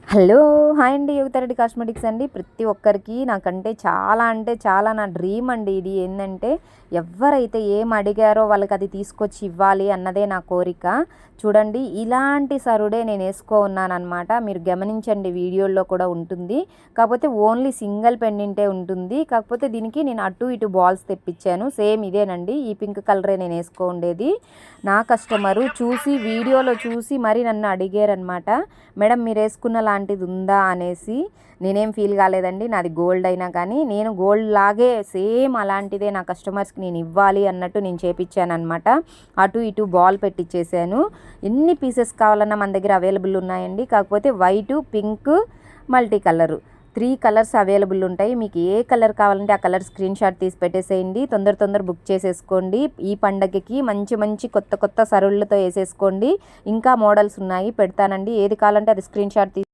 Hello! Hi అండి. యువతరెడ్డి cosmetics అండి. ప్రతి ఒక్కరికి నాకంటే చాలా అంటే చాలా నా డ్రీమ్ అండి ఇది. ఏందంటే ఎవ్వరైతే ఏం అడిగారో వాళ్ళకది తీసుకొచ్చి ఇవ్వాలి అన్నదే నా కోరిక. చూడండి ఇలాంటి సరుడే నేనేసుకో ఉన్నాననమాట. మీరు గమనించండి, వీడియోలో కూడా ఉంటుంది. కాకపోతే ఓన్లీ సింగిల్ పెండెంటే ఉంటుంది. కాకపోతే దీనికి నేను అటు ఇటు బాల్స్ తెప్పించాను. సేమ్ ఇదేనండి. ఈ పింక్ కలరే నేనేసుకో ఉండేది. నా కస్టమరు చూసి వీడియోలో చూసి మరి నన్ను అడిగారనమాట. మేడం మీరేసుకున్న లాంటిది ఉందా అనేసి. నేనేం ఫీల్ కాలేదండి. నాది గోల్డ్ అయినా కానీ నేను గోల్డ్ లాగే సేమ్ అలాంటిదే నా కస్టమర్స్కి నేను ఇవ్వాలి అన్నట్టు నేను చేపించానమాట. అటు ఇటు బాల్ పెట్టించేసాను. ఎన్ని పీసెస్ కావాలన్నా మన దగ్గర అవైలబుల్ ఉన్నాయండి. కాకపోతే white, pink, multi colour 3 colours available ఉంటాయి. మీకు ఏ కలర్ కావాలంటే ఆ కలర్ స్క్రీన్ షాట్ తీసి పెట్టేసేయండి. తొందర బుక్ చేసేసుకోండి. ఈ పండగకి మంచి మంచి కొత్త కొత్త సరుళ్ళతో వేసేసుకోండి. ఇంకా మోడల్స్ ఉన్నాయి, పెడతానండి. ఏది కావాలంటే అది స్క్రీన్ షాట్ తీసి